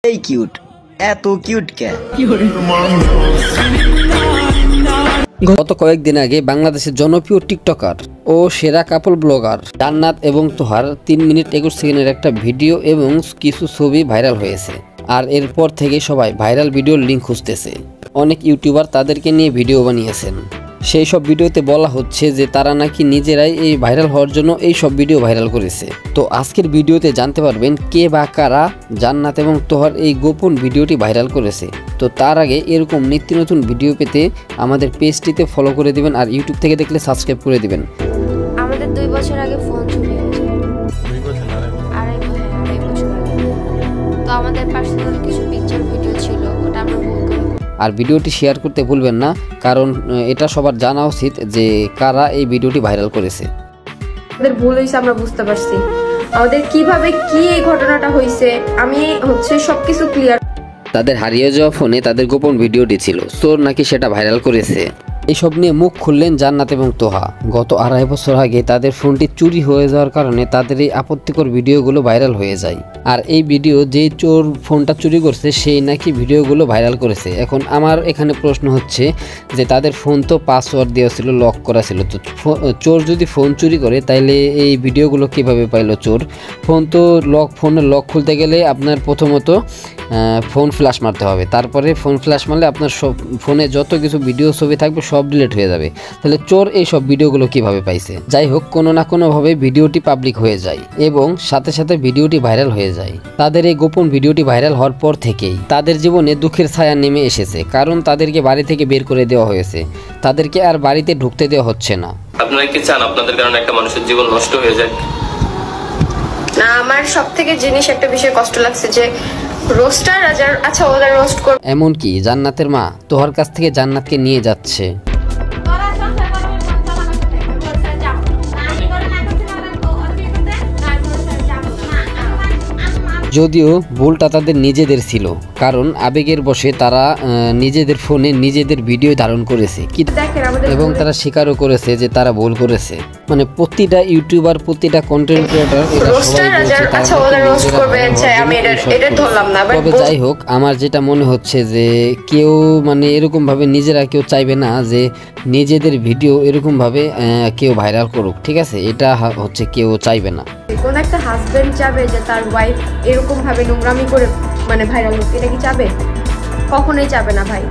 এই কিউট, এত কিউট কে? গত কয়েকদিন আগে বাংলাদেশের জনপ্রিয় টিকটকার ও সেরা কাপল ব্লগার জান্নাত এবং তোহার 3 মিনিট 21 সেকেন্ডের একটা ভিডিও এবং কিছু ছবি ভাইরাল হয়েছে। আর এরপর থেকে সবাই ভাইরাল ভিডিওর লিঙ্ক খুঁজতেছে। অনেক ইউটিউবার তাদেরকে নিয়ে ভিডিও বানিয়েছেন। সেই সব ভিডিওতে বলা হচ্ছে যে তারা নাকি নিজেরাই এই ভাইরাল হওয়ার জন্য এই সব ভিডিও ভাইরাল করেছে। তো আজকের ভিডিওতে জানতে পারবেন কে বা কারা জান্নাত এবং তোহার এই গোপন ভিডিওটি ভাইরাল করেছে। তো তার আগে এরকম নিত্য নতুন ভিডিও পেতে আমাদের পেজটিতে ফলো করে দিবেন আর ইউটিউব থেকে দেখলে সাবস্ক্রাইব করে দিবেন। আমাদের 2 বছর আগে ফোন চুরি হয়েছে। 2 বছর আড়াই বছর আগে। তো আমাদের পার্সোনাল কিছু পিকচার ভিডিও ছিল, ওটা আমরা ভুল করে। আর ভিডিওটি শেয়ার করতে ভুলবেন না, কারণ এটা সবার জানা উচিত যে কারা এই ভিডিওটি ভাইরাল করেছে। আমাদের ভুল হয়েছে, আমরা বুঝতে পারছি আমাদের কিভাবে কি এই ঘটনাটা হয়েছে। আমি সবকিছু ক্লিয়ার। তাদের হারিয়ে যাওয়া ফোনে তাদের গোপন ভিডিওটি ছিল, চোর নাকি সেটা ভাইরাল করেছে। এইসব নিয়ে মুখ খুললেন জান্নাত এবং তোহা। গত 2.5 বছর আগে তাদের ফোনটি চুরি হয়ে যাওয়ার কারণে তাদের এই আপত্তিকর ভিডিওগুলো ভাইরাল হয়ে যায়। আর এই ভিডিও যেই চোর ফোনটা চুরি করছে সেই নাকি ভিডিওগুলো ভাইরাল করেছে। এখন আমার এখানে প্রশ্ন হচ্ছে যে তাদের ফোন তো পাসওয়ার্ড দেওয়া ছিল, লক করা ছিল, তো চোর যদি ফোন চুরি করে তাইলে এই ভিডিওগুলো কিভাবে পাইলো চোর? ফোনের লক খুলতে গেলে আপনার প্রথমত ফোন ফ্ল্যাশ মারতে হবে, তারপরে ফোন ফ্ল্যাশ মারলে আপনার সব ফোনে যত কিছু ভিডিও ছবি থাকবে সব ডিলিট হয়ে যাবে। তাহলে চোর এই সব ভিডিওগুলো কিভাবে পাইছে? যাই হোক, কোনো না কোনোভাবে ভিডিওটি পাবলিক হয়ে যায় এবং সাথে সাথে ভিডিওটি ভাইরাল হয়ে যায়। তাদের এই গোপন ভিডিওটি ভাইরাল হওয়ার পর থেকেই তাদের জীবনে দুঃখের ছায়া নেমে এসেছে, কারণ তাদেরকে বাড়ি থেকে বের করে দেওয়া হয়েছে, তাদেরকে আর বাড়িতে ঢুকতে দেওয়া হচ্ছে না। আপনারা কি চান আপনাদের কারণে একটা মানুষের জীবন নষ্ট হয়ে যায়? না, আমার সবথেকে একটা বিষয় কষ্ট লাগছে যে রোস্টার আচ্ছা ওদের রোস্ট করবে। এমনকি জান্নাতের মা তোহার কাছ থেকে জান্নাতকে নিয়ে যাচ্ছে। যদিও ভুলটা তাদের নিজেদের ছিল, কারণ আবেগের বশে তারা নিজেদের ফোনে নিজেদের ভিডিও ধারণ করেছে এবং তারা স্বীকারও করেছে যে তারা ভুল করেছে। মানে প্রতিটা ইউটিউবার, প্রতিটা কন্টেন্ট ক্রিয়েটর তবে যাই হোক, আমার যেটা মনে হচ্ছে যে কেউ মানে এরকম ভাবে নিজেরা কেউ চাইবে না যে নিজেদের ভিডিও এরকম ভাবে কেউ ভাইরাল করুক, ঠিক আছে? এটা হচ্ছে কেউ চাইবে না। কোন একটা হাজবেন্ড চাবে যে তার ওয়াইফ এরকম ভাবে নোংরামি করে মানে ভাইরাল হোক? এটা কি চাবে? কখনোই চাবে না ভাই।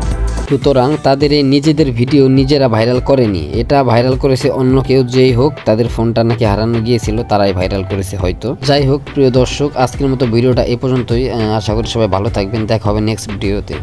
সুতরাং তাদের এই নিজেদের ভিডিও নিজেরা ভাইরাল করেনি, এটা ভাইরাল করেছে অন্য কেউ। যেই হোক, তাদের ফোনটা নাকি হারানো গিয়েছিল, তারাই ভাইরাল করেছে হয়তো। যাই হোক প্রিয় দর্শক, আজকের মতো ভিডিওটা এ পর্যন্তই। আশা করি সবাই ভালো থাকবেন, দেখা হবে নেক্সট ভিডিওতে।